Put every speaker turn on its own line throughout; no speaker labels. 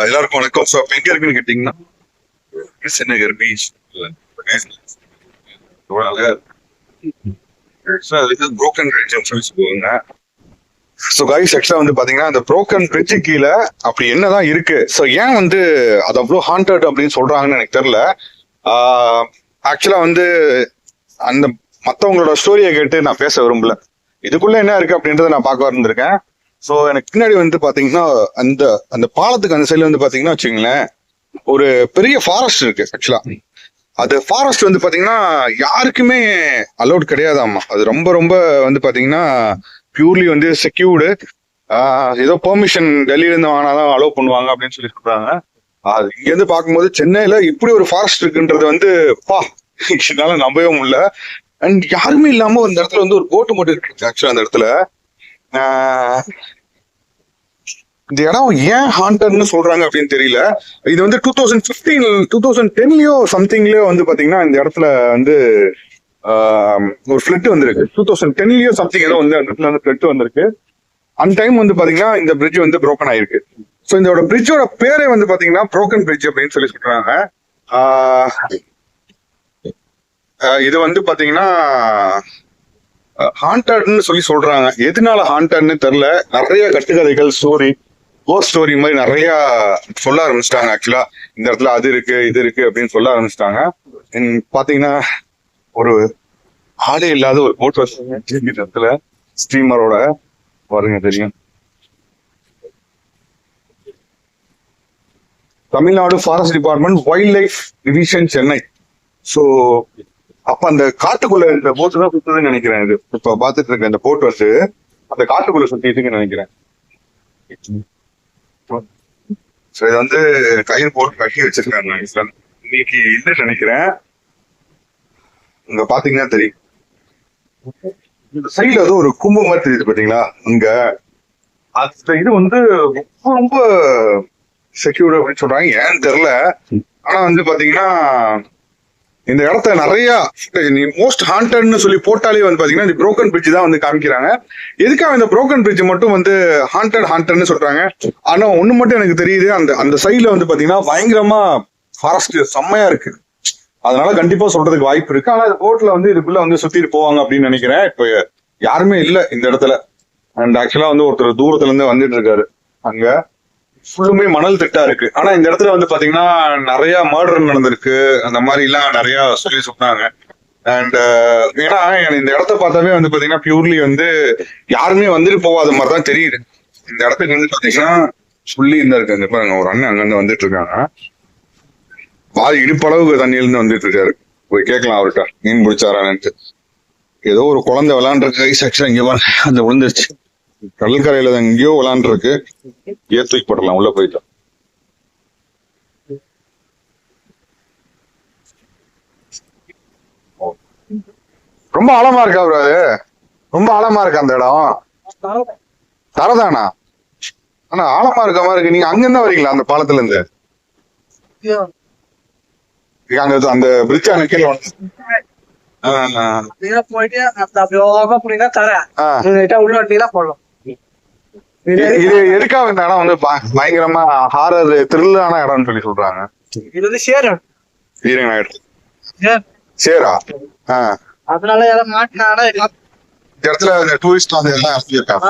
எல்லாருக்கும் வணக்கம். ஸோ எங்க இருக்குன்னு கேட்டீங்கன்னா சென்னகர் பீச் புரோக்கன் பிரிட்ஜ் சொல்லுவாங்க. ஸோ கைஸ் ஆக்சுவலா வந்து பாத்தீங்கன்னா அந்த புரோக்கன் பிரிட்ஜு கீழே அப்படி என்னதான் இருக்கு, ஸோ ஏன் வந்து அது அவ்வளோ ஹாண்டட் அப்படின்னு சொல்றாங்கன்னு எனக்கு தெரியல. ஆக்சுவலா வந்து அந்த மற்றவங்களோட ஸ்டோரியை கேட்டு நான் பேச விரும்பல. இதுக்குள்ள என்ன இருக்கு அப்படின்றத நான் பார்க்க வந்திருக்கேன். ஸோ எனக்கு பின்னாடி வந்து பாத்தீங்கன்னா அந்த அந்த பாலத்துக்கு அந்த சைட்ல வந்து பாத்தீங்கன்னா வச்சுங்களேன் ஒரு பெரிய ஃபாரஸ்ட் இருக்கு. ஆக்சுவலா அது ஃபாரஸ்ட் வந்து பாத்தீங்கன்னா யாருக்குமே அலௌட் கிடையாதாமா. அது ரொம்ப ரொம்ப வந்து பாத்தீங்கன்னா பியூர்லி வந்து செக்யூர்டு. ஏதோ பெர்மிஷன் டெல்லியில இருந்து வாங்கினாதான் அலோவ் பண்ணுவாங்க அப்படின்னு சொல்லி சொல்றாங்க. அது இங்க இருந்து பார்க்கும்போது சென்னையில இப்படி ஒரு ஃபாரஸ்ட் இருக்குன்றது வந்து என்னால நம்பவே முடியல. அண்ட் யாருமே இல்லாம அந்த இடத்துல வந்து ஒரு போட்டு மட்டும் இருக்கு. ஆக்சுவலா அந்த இடத்துல இந்த இடம் ஏன் ஹாண்டட்னு சொல்றாங்க அப்படின்னு தெரியல. இது வந்து 2010லயோ சம்திங்லயோ வந்து பாத்தீங்கன்னா இந்த இடத்துல வந்து ஒரு ஃபிளட் வந்திருக்கு. 2010லயோ சம்திங் ஏதோ வந்து அந்த இடத்துல வந்து ஃபிளட் வந்திருக்கு. அந்த டைம் வந்து பாத்தீங்கன்னா இந்த பிரிட்ஜ் வந்து புரோக்கன் ஆயிருக்கு. ஸோ இந்த பிரிட்ஜோட பேரே வந்து பாத்தீங்கன்னா புரோக்கன் பிரிட்ஜ் அப்படின்னு சொல்லி சொல்றாங்க. இது வந்து பாத்தீங்கன்னா ஹாண்டட்னு சொல்லி சொல்றாங்க. எதனால ஹாண்டட்னு தெரியல. நிறைய கட்டுக்கதைகள் ஸ்டோரி கோஸ்ட் ஸ்டோரி மாதிரி நிறைய சொல்ல ஆரம்பிச்சிட்டாங்க. ஆக்சுவலா இந்த இடத்துல அது இருக்கு இது இருக்கு அப்படின்னு சொல்ல ஆரம்பிச்சிட்டாங்க. பாத்தீங்கன்னா ஒரு ஆளே இல்லாத ஒரு போட் இடத்துல ஸ்டீமரோட பாருங்க தெரியும். Tamil Nadu forest department wild life division Chennai. So அப்ப அந்த காட்டுக்குள்ள இந்த போட்டு தான் சுத்துதுன்னு நினைக்கிறேன். இது இப்ப பாத்துட்டு இருக்க இந்த போட் வந்து அந்த காட்டுக்குள்ள சுத்திட்டுன்னு நினைக்கிறேன். இது வந்து கயிறு போட்டு கட்டி வச்சிருக்காங்க. இன்னைக்கு இல்லைன்னு நினைக்கிறேன். இங்க பாத்தீங்கன்னா தெரியும் இந்த சைட்ல ஏதோ ஒரு கும்பம் மாதிரி தெரியுது பாத்தீங்களா. இங்க அந்த இது வந்து ரொம்ப ரொம்ப செக்யூர்ட் அப்படின்னு சொல்றாங்க. ஏன்னு தெரியல. ஆனா வந்து பாத்தீங்கன்னா இந்த இடத்த நிறைய மோஸ்ட் ஹாண்டட்னு சொல்லி போட்டாலே வந்து பாத்தீங்கன்னா இந்த புரோக்கன் பிரிட்ஜ் தான் வந்து காமிக்கிறாங்க. எதுக்காக இந்த புரோக்கன் பிரிட்ஜ் மட்டும் வந்து ஹாண்டட்னு சொல்றாங்க. ஆனா ஒண்ணு மட்டும் எனக்கு தெரியுது, அந்த அந்த சைட்ல வந்து பாத்தீங்கன்னா பயங்கரமா ஃபாரஸ்ட் செம்மையா இருக்கு. அதனால கண்டிப்பா சொல்றதுக்கு வாய்ப்பு இருக்கு. ஆனா இந்த போட்ல வந்து இதுக்குள்ள வந்து சுத்திட்டு போவாங்க அப்படின்னு நினைக்கிறேன். இப்ப யாருமே இல்ல இந்த இடத்துல. அண்ட் ஆக்சுவலா வந்து ஒருத்தர் தூரத்துல இருந்து வந்துட்டு இருக்காரு. அங்க ஃபுல்லுமே மணல் திட்டா இருக்கு. ஆனா இந்த இடத்துல வந்து பாத்தீங்கன்னா நிறைய மர்டர் நடந்திருக்கு. அந்த மாதிரி எல்லாம் நிறைய சொல்லி சொன்னாங்க. அண்ட் ஏன்னா இந்த இடத்த பார்த்தாவே வந்து பாத்தீங்கன்னா பியூர்லி வந்து யாருமே வந்துட்டு போகாத மாதிரிதான் தெரியுது. இந்த இடத்துக்கு வந்து பாத்தீங்கன்னா ஃபுல்லி இந்த இருக்கு. பாருங்க ஒரு அண்ணன் அங்க இருந்து வந்துட்டு இருக்காங்க. பாதி இடுப்பளவுக்கு தண்ணியில இருந்து வந்துட்டு இருக்காரு. போய் கேட்கலாம் அவர்கிட்ட மீன் பிடிச்சாரான்ட்டு. ஏதோ ஒரு குழந்தை விளையாண்டுருக்கு. ஐஸ் ஆக்சுவலா இங்க பாருங்க அந்த விழுந்துருச்சு. கடற்கரையில எங்கேயோ விளையாண்டுருக்கு. தூக்கி போடலாம் உள்ள போயிட்டா. ரொம்ப ஆழமா இருக்கா ப்ரோ? அது ரொம்ப ஆழமா இருக்கா அந்த இடம்? தரதானா? ஆனா ஆழமா இருக்க மாதிரி இருக்கு. நீங்க அங்க இருந்தா வரீங்களா அந்த பாலத்துல இருந்து? அங்க அந்த பிரிட்ஜ் அங்க கீழே போயிட்டு இது எதுக்காக இந்த இடம் வந்து பயங்கரமா ஹாரர் த்ரில்லான இடம்னு சொல்லி சொல்றாங்க. இது வந்து சேரா அதனால இடத்துல டூரிஸ்ட் வந்து எல்லாம் இருக்காங்க.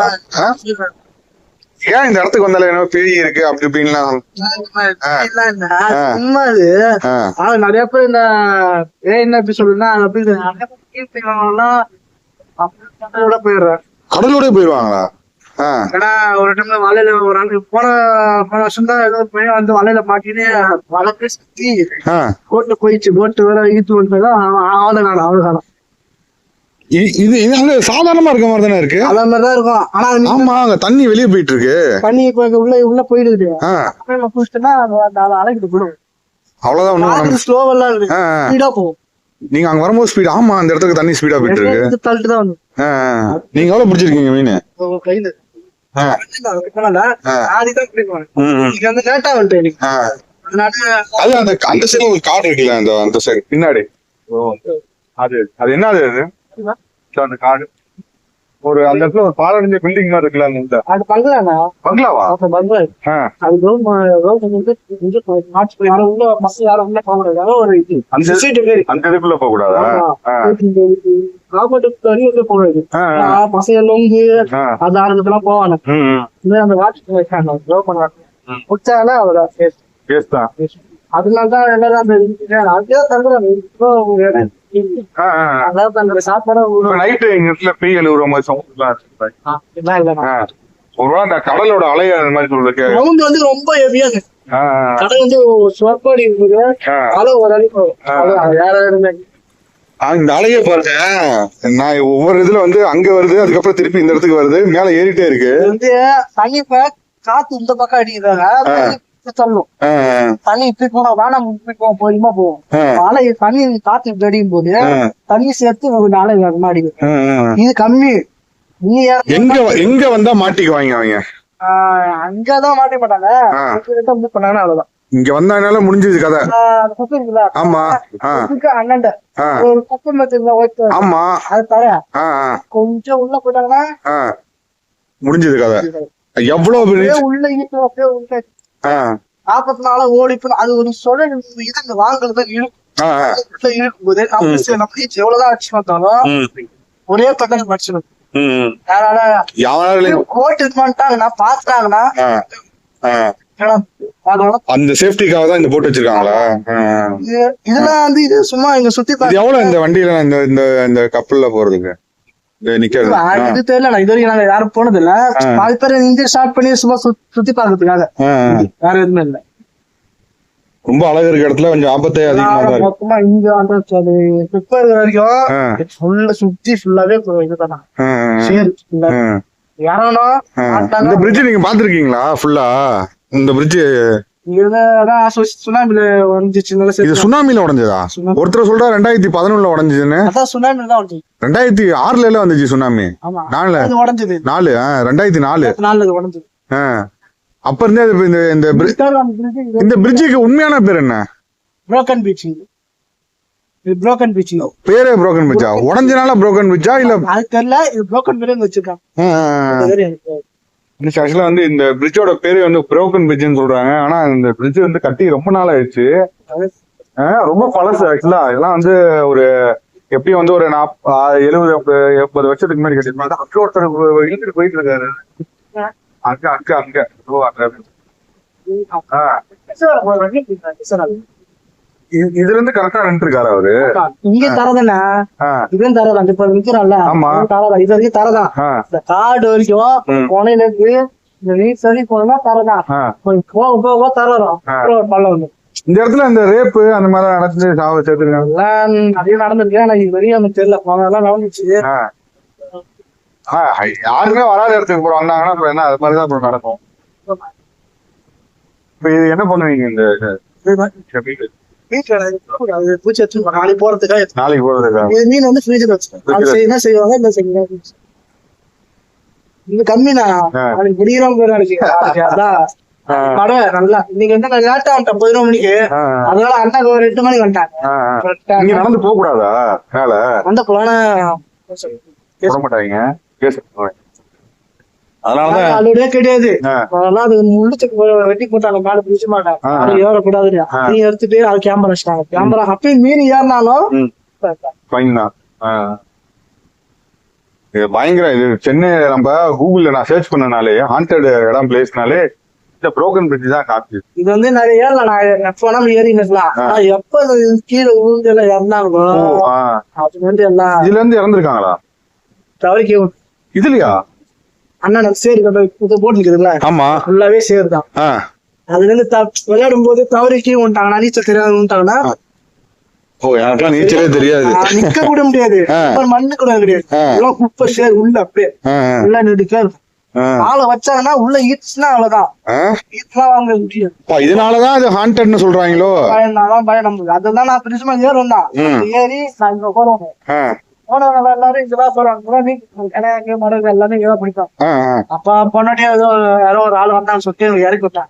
ஏன் இந்த இடத்துக்கு வந்தாலும் என்ன பேய் இருக்கு அப்படி இப்படின்லாம்
நிறைய பேர் இந்த என்ன எப்படி சொல்லுன்னா போயிடுறேன்.
கடலோட போயிடுவாங்களா?
ஏன்னா ஒரு டைம்ல வலையில ஒரு ஆளுக்கு போன வருஷம் தான் ஏதோ பையன் வந்து வலையில மாட்டின்னு வலை சுத்தி போட்டு போயிடுச்சு. போட்டு வேற ஈத்து வந்துதான் அவ்வளவு
இது சாதாரணமா இருக்க மாதிரி தானே இருக்கு.
அந்த மாதிரிதான் இருக்கும். ஆனா
ஆமா அங்க தண்ணி வெளியே போயிட்டு இருக்கு.
தண்ணி உள்ள போயிடுது. குடிச்சிட்டோம்னா அலைக்கிட்டு போயிடும்.
அவ்வளவுதான்.
ஸ்லோவெல்லாம் இருக்கு. ஸ்பீடா போகும்.
நீங்க அங்க வரும்போது ஸ்பீட். ஆமா அந்த இடத்துக்கு தண்ணி ஸ்பீடா போயிட்டு இருக்கு.
தள்ளிட்டு தான் வந்து
நீங்க எவ்வளவு பிடிச்சிருக்கீங்க மீன்?
கையில
அந்த சைடு ஒரு காடு இருக்குல்ல, அந்த சைடு பின்னாடி அது அது என்னது? அது அந்த காடு ஒரு அந்த இடத்துல ஒரு பாலடைஞ்ச பில்டிங் மாதிரி இருக்குல்ல அந்த இடத்துல.
அது பங்களாண்ணா.
பங்களாவா?
பங்களா. அது யாரும் உள்ள பஸ் யாரும் உள்ள போக முடியாது. ஒரு இது
அந்த இதுக்குள்ள போக கூடாதா?
கவர்மெண்ட் போறது பசங்க லொங்கு அது ஆரம்பத்துலாம் போவாங்க. அந்த வாட்ச் முடிச்சாங்கன்னா அவ்வளோ
கேஸ் தான்.
அதனாலதான் எல்லாரும் அந்த அதுதான் தங்குறாங்க. அதாவது அந்த சாப்பாடு
நைட்டு எங்க இடத்துல பெய் எழுவுற மாதிரி சவுண்ட் ஒரு கடலோட அலை அந்த மாதிரி சொல்றது
சவுண்ட் வந்து ரொம்ப ஹெவியா இருக்கு. கடல் வந்து சுவப்பாடி இருக்குது. அலை ஒரு அலைக்கு யாராவது
இந்த அலைய பாருங்க. நான் ஒவ்வொரு இதுல வந்து அங்க வருது, அதுக்கப்புறம் திருப்பி இந்த இடத்துக்கு வருது, மேல ஏறிட்டே இருக்கு.
வந்து தண்ணி காத்து இந்த பக்கம் அடிக்கிறாங்க. தள்ளும் தண்ணி இப்படி போனா வேணாம் இப்படி போவோம் போயிமா போவோம். அலை தண்ணி காத்து இப்படி அடிக்கும் போது தண்ணி சேர்த்து அலை வேகமா அடிக்கும். இது கம்மி. நீ
எங்க வந்தா மாட்டிக்குவாங்க அவங்க?
அங்கதான் மாட்ட மாட்டாங்க. பண்ணாங்கன்னா அவ்வளவுதான்.
இங்க வந்தாங்கனால முடிஞ்சது கதை.
குப்பை இருக்குல்ல,
ஆமா
அண்ணாண்ட ஒரு குப்பை மரத்துல
ஆமா
அது தர கொஞ்சம் உள்ள போயிட்டாங்கன்னா
முடிஞ்சது கதை. எவ்வளவு
உள்ள ஈட்டு உள்ள 44 ஓடி அது ஒரு சொல்ல இது வாங்குறது இழுக்கும் போது நம்ம எவ்வளவுதான் அடிச்சு பார்த்தாலும் ஒரே பக்கம் படிச்சிடும். கோட்டு பண்ணிட்டாங்கன்னா பாத்துட்டாங்கன்னா
அந்த சேஃப்டிக்காக தான் இந்த போட்டு வச்சிருக்காங்களா?
இதெல்லாம் வந்து இது சும்மா இங்க சுத்தி
எவ்வளவு இந்த வண்டியில இந்த கப்பல்ல போறதுக்கு
இது தெரியல. இது வரைக்கும் நாங்க யாரும் போனது இல்ல. பாதி பேர் இந்தியா ஸ்டார்ட் பண்ணி சும்மா சுத்தி பாக்குறதுக்காக, வேற எதுவுமே இல்ல.
ரொம்ப அழகு இருக்க இடத்துல கொஞ்சம் ஆபத்தே அதிகமா
மொத்தமா இங்க வரைக்கும் ஃபுல்லா சுத்தி ஃபுல்லாவே இதுதானா
இந்த பிரிட்ஜ் நீங்க பாத்துருக்கீங்களா? ஃபுல்லா இந்த பிரிட்ஜ்
சுனாமில உடஞ்சிச்சு.
இது சுனாமில உடஞ்சதா? ஒருத்தர் சொல்றா 2011 உடஞ்சுன்னு. 2006 வந்துச்சு சுனாமி. 2004
உடஞ்சது.
அப்ப இருந்தே இந்த பிரிட்ஜுக்கு உண்மையான பேர் என்ன?
Broken beach. புரோக்கன் பீச்
பேரே புரோக்கன் பீச்சா? உடஞ்சனால புரோக்கன் பீச்சா இல்ல
அது தெரியல. இது புரோக்கன் பீச் வச்சிருக்காங்க.
ஆக்சுவலா வந்து இந்த பிரிட்ஜோட பேரு வந்து புரோக்கன் பிரிட்ஜ்னு சொல்றாங்க. ஆனா இந்த பிரிட்ஜ் வந்து கட்டி ரொம்ப நாள் ஆயிடுச்சு. ரொம்ப பழசு. ஆக்சுவலா இதெல்லாம் வந்து ஒரு எப்படியும் வந்து ஒரு 70-80 வருஷத்துக்கு முன்னாடி கட்டிருப்பாங்க. அங்க ஒருத்தர் இழுத்துட்டு போயிட்டு இருக்காரு. அங்க இதுல இருந்து கரெக்டா நின்று இருக்காரு அவரு.
இங்க தரதானே இதுவும் தரதான். இப்ப நிக்கிறான்ல தரதான். இது வரைக்கும் தரதான். இந்த காடு வரைக்கும் கொனையில இருக்கு. இந்த வீட் சரி போனா தரதான். போக போக தரதான். பள்ளம் வந்து
இந்த இடத்துல இந்த ரேப்பு அந்த மாதிரி நடந்து சாவ சேர்த்துருக்காங்க.
நிறைய நடந்திருக்கு. ஆனா இது வரையும் எனக்கு தெரியல. அதெல்லாம் நடந்துச்சு.
யாருமே வராத இடத்துக்கு போற வந்தாங்கன்னா அப்புறம் என்ன அது மாதிரிதான் அப்புறம் நடக்கும். இப்ப இது என்ன பண்ணுவீங்க? இந்த
நாளைக்கு போறதுக்காக மீன் வந்து ஃப்ரீஜ்ல வச்சுக்கோங்க. என்ன செய்வாங்க? இந்த இது கம்மினா நாளைக்கு முடிகிறோம். அதான் நல்லா நீங்க வந்து லேட்டா வந்துட்டேன் 11 மணிக்கு. அதனால அண்ணா ஒரு 8 மணிக்கு வந்துட்டாங்க.
நடந்து போக கூடாதா? மேல
அந்த போன
போட மாட்டாங்க. அதனாலதான் கிடையாது.
அதெல்லாம் அது முள்ளுக்கு வெட்டி போட்டாங்க. மேல பிடிச்ச மாட்டாங்க. ஏறக்கூடாது. நீ எடுத்துட்டு அது கேமரா வச்சுட்டாங்க. கேமரா அப்பயும் மீறி ஏறினாலும்
பயங்கர. இது சென்னை நம்ம கூகுள்ல நான் சர்ச் பண்ணனாலே ஹாண்டட் இடம் பிளேஸ்னாலே இந்த புரோக்கன் பிரிட்ஜ் தான் காட்டுது.
இது வந்து நிறைய ஏறலாம். நான் எப்ப ஏறிக்கலாம். எப்ப கீழே ஊர்ந்து எல்லாம் இறந்தாங்களோ அது வந்து எல்லாம்
இதுல இருந்து இறந்துருக்காங்களா?
தவறிக்கு
இதுலயா?
அண்ணா சேரு போட்டு இருக்குதுல்ல,
ஆமா
ஃபுல்லாவே சேரு தான். அதுல இருந்து விளையாடும் போது தவறிக்கு வந்துட்டாங்கன்னா நீச்சல் தெரியாதுட்டாங்கன்னா
நீச்சலே தெரியாது.
நிக்க கூட முடியாது. மண்ணு கூட கிடையாது. குப்பை சேர் உள்ள அப்படியே உள்ள நின்றுக்கா இருக்கும். ஆளை வச்சாங்கன்னா உள்ள ஈட்டுச்சுன்னா அவ்வளவுதான். ஈட்டுலாம் வாங்க முடியாது.
இதனாலதான் அது ஹாண்டட்னு சொல்றாங்களோ?
பயம் நமக்கு. அதுதான் நான் பிரிச்சுமா ஏறும் தான். ஏறி நான் இங்க போறோம். போனவங்க எல்லாரும் இங்கதான் போறாங்க. மடங்கு எல்லாமே இங்கதான் பிடிக்கும். அப்ப பொன்னாட்டியா ஏதோ யாரோ ஒரு ஆள் வந்தான்னு சொல்லிட்டு இறக்கி விட்டான்.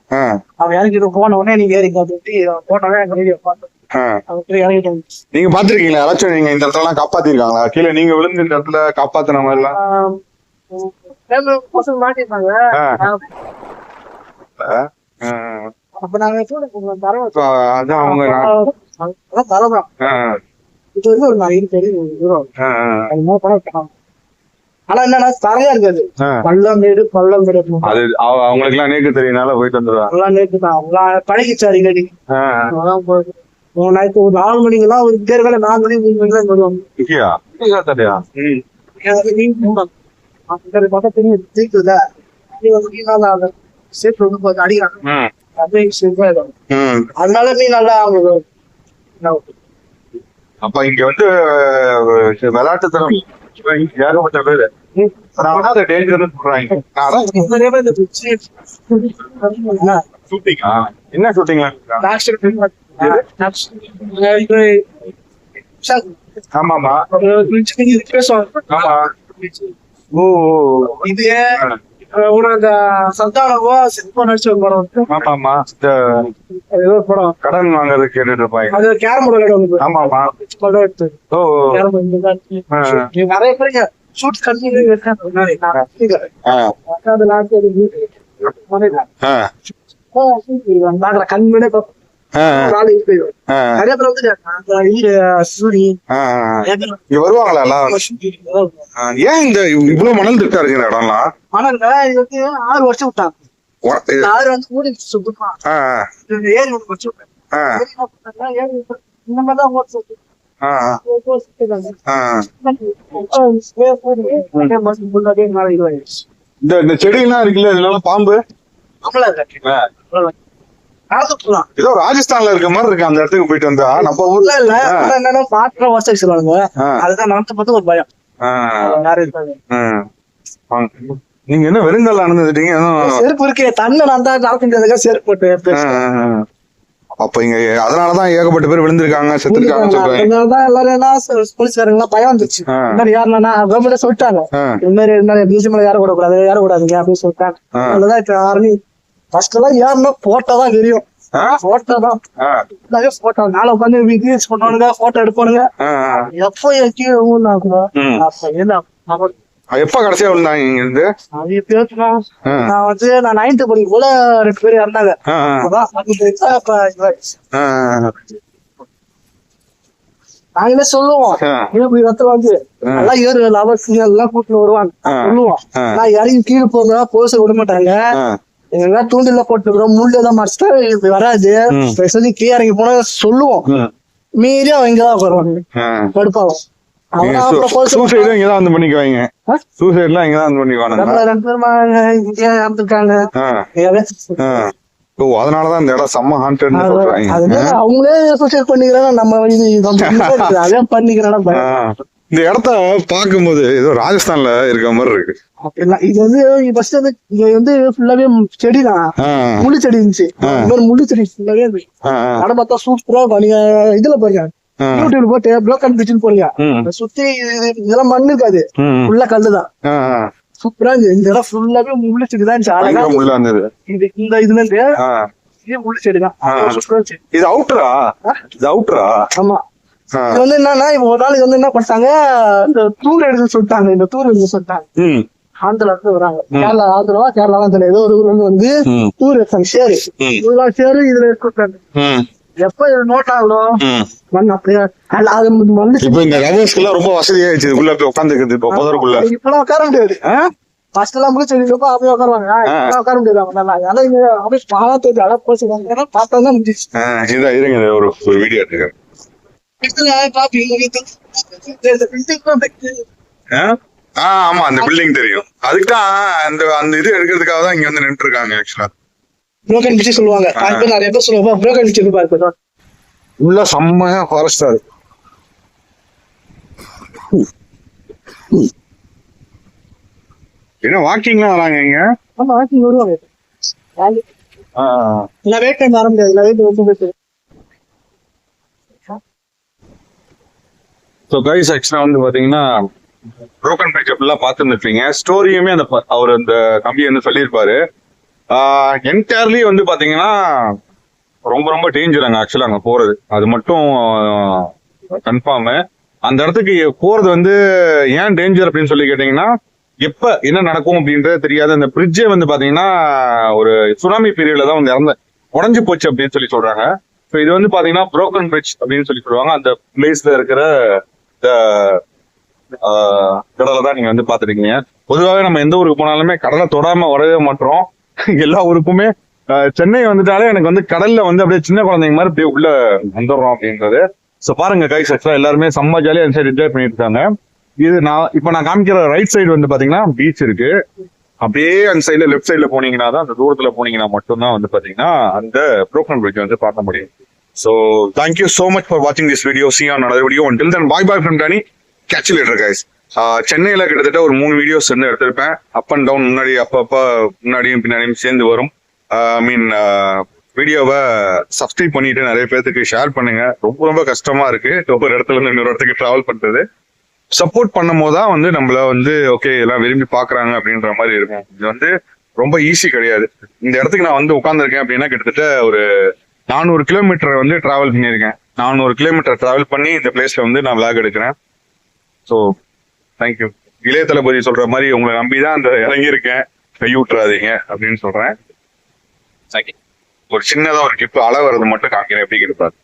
அவன் இறக்கிட்டு போன உடனே நீங்க ஏறிங்க சொல்லிட்டு போனோடனே எங்க வீடியோ பார்த்தோம்.
நீங்க பாத்துருக்கீங்களா? யாராச்சும் நீங்க இந்த இடத்துல எல்லாம் காப்பாத்திருக்காங்களா? கீழே நீங்க விழுந்து இந்த இடத்துல காப்பாத்தின மாதிரி எல்லாம்
பசங்க மாட்டிருந்தாங்க. அப்ப நாங்க
அதான் அவங்க
தரதான் இது வந்து ஒரு 5 தெரியும். ஆனா என்னன்னா தரையா இருக்காது, பள்ளம் மேடு
அது அவங்களுக்கு எல்லாம் நேக்கு தெரியனால போயிட்டு வந்துடுவாங்க.
எல்லாம் நேற்று தான் பழகிச்சு அடிக்கடி. நைட்டு ஒரு 4 மணிக்கெல்லாம் ஒரு பேர் 4 மணி 3 மணிக்கு தான் வருவாங்க. சேர்த்து வந்து அடிக்கிறாங்க, அதனால மீன் நல்லா
அப்ப இங்க வந்து விளையாட்டு தரம் ஏகப்பட்ட பேரு என்ன ஷூட்டிங்? ஆமாமா ஓ
இது அந்த சந்தானமோ சிற்பம் நடிச்ச ஒரு படம்.
ஆமாமா
ஏதோ ஒரு படம்
கடன் வாங்குறது கேட்டுட்டு இருப்பாங்க.
அது கேரம் போர்டு
ஆமாமா
படம் எடுத்து நிறைய பேருக்கு ஷூட் கண்டினியூ கண்மணி நிறைய பேர்
வருவாங்களா? ஏன் இந்த இவ்வளவு மணல் இருக்கா இருக்கு இந்த இடம்லாம்?
மணல் இது வந்து 6 வருஷம் விட்டாங்க. 6 வந்து மூடி ஏரி வச்சு இந்த மாதிரிதான்
இந்த செடி எல்லாம் இருக்குல்ல, இதெல்லாம் பாம்பு ஏதோ ராஜஸ்தான்ல இருக்க மாதிரி இருக்கு. அந்த இடத்துக்கு போயிட்டு வந்தா நம்ம ஊர்ல
இல்ல என்னன்னா பாட்டுல வாசல் சொல்லுவாங்க, அதுதான் நமக்கு பார்த்து ஒரு பயம்.
நீங்க என்ன வெறுங்கல்ல அனுந்துட்டீங்க?
செருப்பு இருக்கு, தண்ணி நடந்தா நடக்க செருப்பு போட்டு.
அப்ப இங்க அதனாலதான் ஏகப்பட்ட பேர் விழுந்திருக்காங்க, செத்துருக்காங்க.
அதனாலதான் எல்லாரும் என்ன போலீஸ்காரங்க பயம் வந்துச்சு. இந்த மாதிரி யாருன்னா கவர்மெண்ட் சொல்லிட்டாங்க, இந்த மாதிரி பீச் மேல ஏறக்கூடாது ஏறக்கூடாதுங்க அப்படின்னு சொல்லிட்டாங்க. அதுலதான் இப்ப யாருமே ஃபர்ஸ்ட் எல்லாம் ஏறனா போட்டோ தான் தெரியும், போட்டோ தான் போட்டோ மேல உட்காந்து வீடியோஸ் பண்ணுவானுங்க, போட்டோ எடுப்பானுங்க. எப்போ கீழே
எப்ப கடைசியா விழுந்தாங்க இங்க இருந்து?
நான் வந்து நான் 9th படிக்கும் போல 2 பேர் இறந்தாங்க. நாங்களே சொல்லுவோம், இப்படி ரத்தம் வந்து நல்லா ஏறு லவர்ஸ் எல்லாம் கூட்டிட்டு வருவாங்க சொல்லுவோம். நான் இறங்கி கீழே போக போச விட மாட்டாங்க. எங்க தூண்டில போட்டுக்கிறோம், முள்ளதான் மறைச்சிட்டா இப்படி வராது சொல்லி கீழே இறங்கி போனா சொல்லுவோம். மீறி அவங்க இங்கதான் வருவாங்க, கடுப்பாகும்.
சூசைடும் இங்கதான் வந்து பண்ணிக்குவாங்க. சூசைட்லாம் இங்கதான் வந்து பண்ணிக்குவாங்க.
2 பேருமா இங்கே இறந்துருக்காங்க.
ஓ அதனாலதான் இந்த இடம் செம்ம ஹாண்டட் சொல்றாங்க.
அவங்களே சூசைட் பண்ணிக்கிறாங்க, நம்ம அதே பண்ணிக்கிறாங்க.
இந்த இடத்த பாக்கும்போது ஏதோ ராஜஸ்தான்ல இருக்க மாதிரி இருக்கு.
இது வந்து ஃபர்ஸ்ட் வந்து இங்க வந்து ஃபுல்லாவே செடிதான், முள்ளு செடி இருந்துச்சு. முள்ளு செடி ஃபுல்லாவே இருக்கு. இடம் பார்த்தா சூப்பரா இருக்கும். நீங்க இதுல பாருங்க, யூடியூப்ல போட்டு புரோக்கன் பீச்னு போறீங்க, சுத்தி இதெல்லாம் மண்ணு இருக்காது, ஃபுல்லா கல்லுதான். சூப்பரா இருந்துச்சு. இந்த இடம் ஃபுல்லாவே முள்ளு செடி தான் இருந்துச்சு. இந்த இதுல இருந்து முள்ளு செடிதான்.
இது அவுட்டரா? இது அவுட்டரா?
ஆமா. இது வந்து என்னன்னா இப்ப ஒரு நாளைக்கு வந்து என்ன பண்ணிட்டாங்க, இந்த டூர் எடுத்து சொல்லிட்டாங்க. இந்த டூர் எடுத்து சொல்லிட்டாங்க, ஆந்திரா இருந்து வராங்க. கேரளா ஆந்திரா கேரளா தான் ஏதோ ஒரு ஊர்ல வந்து டூர் எடுத்தாங்க. சேரு ஃபுல்லா சேரு இதுல எடுத்துட்டாங்க. எப்ப இது நோட் ஆகணும் அப்படியே
ரொம்ப வசதியாயிடுச்சு. உட்காந்துக்குது
இப்பெல்லாம் உட்கார முடியாது. ஃபர்ஸ்ட் எல்லாம் முடிச்சிருக்கப்ப அப்படியே உட்காருவாங்க, உட்கார முடியாது. அப்படியே பாலா தெரிஞ்சு அழகா போச்சுக்காங்க, பார்த்தா தான் முடிஞ்சிச்சு.
இருங்க ஒரு வீடியோ எடுத்துக்கிறேன். ஆமா அந்த பில்டிங் தெரியும். அதுக்குதான் அந்த இது எடுக்கிறதுக்காக தான் இங்க வந்து நின்று இருக்காங்க. ஆக்சுவலா
புரோக்கன் பீச் சொல்லுவாங்க, நிறைய பேர் சொல்லுவாங்க புரோக்கன் பீச் இருக்கு.
உள்ள செம்மையா ஃபாரஸ்டா இருக்கு. என்ன வாக்கிங்லாம் வராங்க இங்க?
ஆமா வாக்கிங் வருவாங்க. நான் வெயிட் டைம் வர முடியாது, நான் வெயிட் வந்து
ஸோ கைஸ் ஆக்சுவலா வந்து பாத்தீங்கன்னா புரோக்கன் பீச் ஃபுல்லா பார்த்துருந்துருப்பீங்க. ஸ்டோரியுமே அந்த அவர் அந்த தம்பி வந்து சொல்லியிருப்பாரு. என்டையர்லி வந்து பாத்தீங்கன்னா ரொம்ப ரொம்ப டேஞ்சர் அங்க ஆக்சுவலா அங்க போறது, அது மட்டும் கன்ஃபார்ம். அந்த இடத்துக்கு போறது வந்து ஏன் டேஞ்சர் அப்படின்னு சொல்லி கேட்டீங்கன்னா, எப்ப என்ன நடக்கும் அப்படின்றது தெரியாது. அந்த பிரிட்ஜே வந்து பாத்தீங்கன்னா ஒரு சுனாமி பீரியட்ல தான் வந்து உடஞ்சு போச்சு அப்படின்னு சொல்றாங்க. ஸோ இது வந்து பாத்தீங்கன்னா புரோக்கன் பிரிட்ஜ் அப்படின்னு சொல்லுவாங்க. அந்த பிளேஸ்ல இருக்கிற கடலை தான் நீங்க வந்து பாத்துருக்கீங்க. பொதுவாகவே நம்ம எந்த ஊருக்கு போனாலுமே கடலை தொடாம வரவே மாட்டோம். எல்லா ஊருக்குமே சென்னை வந்துட்டாலே எனக்கு வந்து கடல்ல வந்து அப்படியே சின்ன குழந்தைங்க மாதிரி அப்படியே உள்ள வந்துடுறோம் அப்படின்றது. ஸோ பாருங்க கைஸ், ஆக்சுவலா எல்லாருமே செம்ம ஜாலியா அந்த சைடு என்ஜாய் பண்ணிட்டு இருக்காங்க. இது நான் காமிக்கிற ரைட் சைடு வந்து பாத்தீங்கன்னா பீச் இருக்கு. அப்படியே அந்த சைடுல லெஃப்ட் சைடுல போனீங்கன்னா தான், அந்த தூரத்துல போனீங்கன்னா மட்டும்தான் வந்து பாத்தீங்கன்னா அந்த புரோக்கன் பிரிட்ஜ் வந்து பார்க்க முடியும். So thank you so much for வாட்சிங் this video. See you on another video. Until then, bye bye from Danny. Catch you later guys. சென்னையில கிட்டத்தட்ட ஒரு 3 வீடியோஸ் வந்து எடுத்திருப்பேன். அப் அண்ட் டவுன், முன்னாடி அப்பப்ப முன்னாடியும் பின்னாடியும் சேர்ந்து வரும். வீடியோவை சப்ஸ்கிரைப் பண்ணிட்டு நிறைய பேருக்கு ஷேர் பண்ணுங்க. ரொம்ப ரொம்ப கஷ்டமா இருக்கு ஒரு இடத்துல இருந்து இன்னொரு இடத்துக்கு டிராவல் பண்றது. சப்போர்ட் பண்ணும் போதுதான் வந்து நம்மள வந்து ஓகே எல்லாம் விரும்பி பாக்குறாங்க அப்படின்ற மாதிரி இருக்கும். இது வந்து ரொம்ப ஈஸி கிடையாது. இந்த இடத்துக்கு நான் வந்து உட்கார்ந்துருக்கேன் அப்படின்னா கிட்டத்தட்ட ஒரு 400 கிலோமீட்டர் வந்து டிராவல் பண்ணியிருக்கேன். 400 கிலோமீட்டர் டிராவல் பண்ணி இந்த பிளேஸ்ல வந்து நான் விளாக் எடுக்கிறேன். So thank you. இளைய தளபதி சொல்ற மாதிரி உங்களை நம்பிதான் அந்த இறங்கியிருக்கேன், கைவிட்டுறாதீங்க அப்படின்னு சொல்றேன். ஒரு சின்னதா ஒரு கிளிப் அளவு வரது மட்டும் காமிக்கிறேன், எப்படி இருப்பாரு.